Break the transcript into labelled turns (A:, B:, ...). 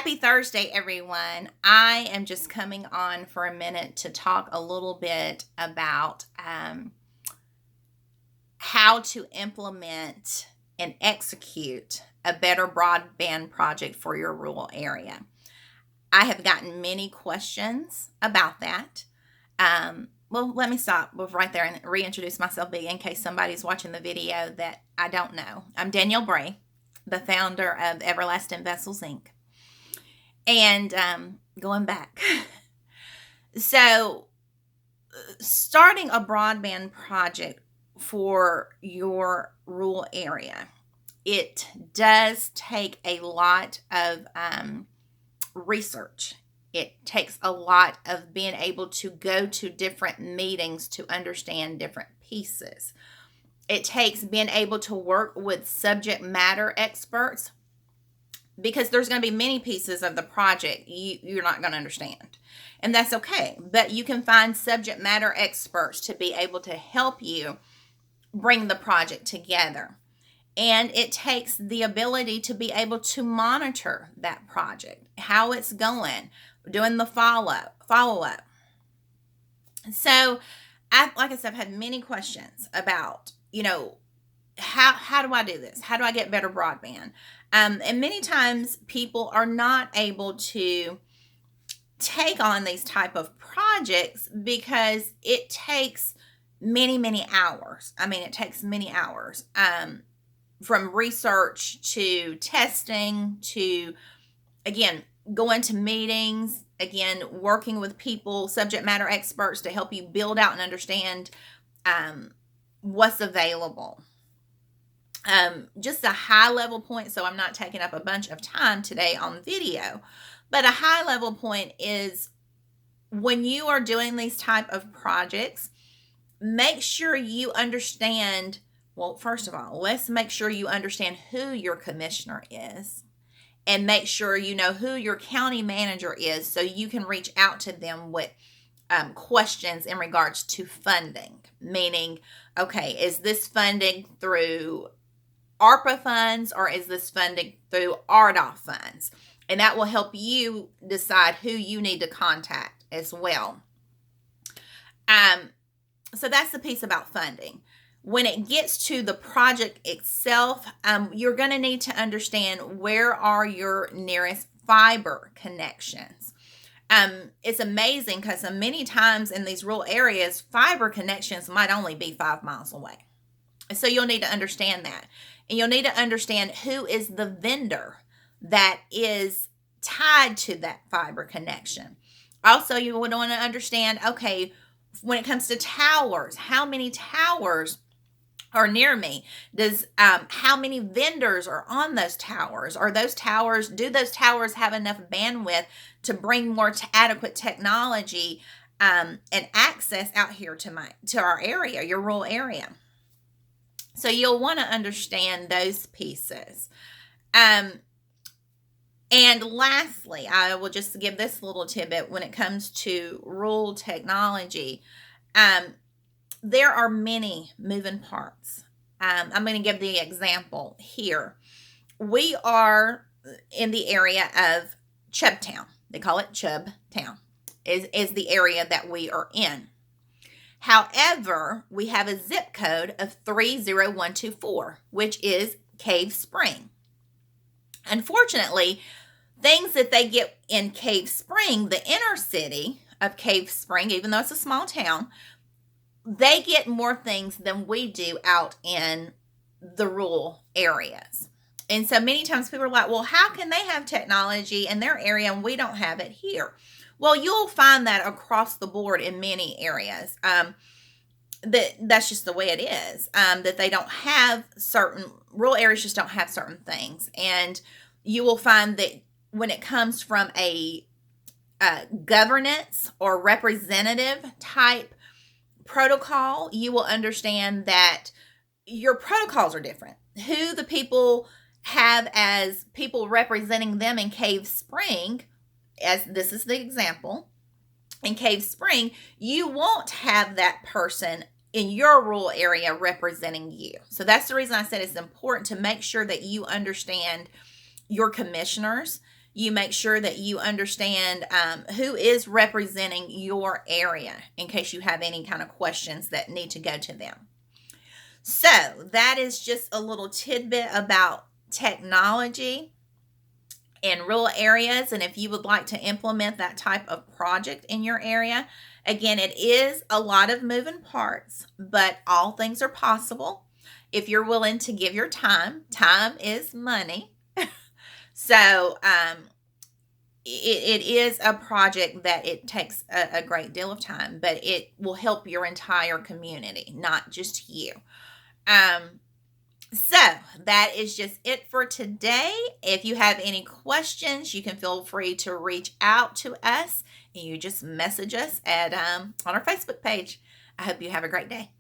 A: Happy Thursday, everyone. I am just coming on for a minute to talk a little bit about how to implement and execute a better broadband project for your rural area. I have gotten many questions about that. Well, let me stop right there and reintroduce myself in case somebody's watching the video that I don't know. I'm Danielle Bray, the founder of Everlasting Vessels, Inc. And going back. So, starting a broadband project for your rural area, it does take a lot of research. It takes a lot of being able to go to different meetings to understand different pieces. It takes being able to work with subject matter experts, because there's going to be many pieces of the project you're not going to understand. And that's okay. But you can find subject matter experts to be able to help you bring the project together. And it takes the ability to be able to monitor that project, how it's going, doing the follow-up. So, like I said, I've had many questions about, how do I do this? How do I get better broadband? And many times people are not able to take on these type of projects because it takes many hours. It takes many hours from research to testing to, again, going to meetings, again, working with people, subject matter experts to help you build out and understand what's available. Just a high level point, so I'm not taking up a bunch of time today on video, but a high level point is when you are doing these type of projects, make sure you understand, well, first of all, let's make sure you understand who your commissioner is, and make sure you know who your county manager is so you can reach out to them with questions in regards to funding, meaning, okay, is this funding through ARPA funds or is this funding through RDOF funds? And that will help you decide who you need to contact as well. So that's the piece about funding. When it gets to the project itself, you're going to need to understand where are your nearest fiber connections. It's amazing because many times in these rural areas, fiber connections might only be 5 miles away. So you'll need to understand that. And you'll need to understand who is the vendor that is tied to that fiber connection. Also, you would want to understand, okay, when it comes to towers, how many towers are near me? Does how many vendors are on those towers? Do those towers have enough bandwidth to bring more adequate technology and access out here to our area, your rural area? So you'll want to understand those pieces. And lastly, I will just give this little tidbit when it comes to rural technology. There are many moving parts. I'm going to give the example here. We are in the area of Chubtown. They call it Chubtown, is the area that we are in. However, we have a zip code of 30124, which is Cave Spring. Unfortunately, things that they get in Cave Spring, the inner city of Cave Spring, even though it's a small town, they get more things than we do out in the rural areas. And so many times people are like, well, how can they have technology in their area and we don't have it here? Well, you'll find that across the board in many areas. That's just the way it is. That they don't have rural areas just don't have certain things. And you will find that when it comes from a governance or representative type protocol, you will understand that your protocols are different. Who the people have as people representing them in Cave Spring, as this is the example, in Cave Spring, you won't have that person in your rural area representing you. So that's the reason I said it's important to make sure that you understand your commissioners, You make sure that you understand who is representing your area in case you have any kind of questions that need to go to them. So that is just a little tidbit about technology in rural areas. And if you would like to implement that type of project in your area, again, it is a lot of moving parts, but all things are possible if you're willing to give your time. Time is money. So it is a project that it takes a great deal of time, but it will help your entire community, not just you. So that is just it for today. If you have any questions, you can feel free to reach out to us, and you just message us at on our Facebook page. I hope you have a great day.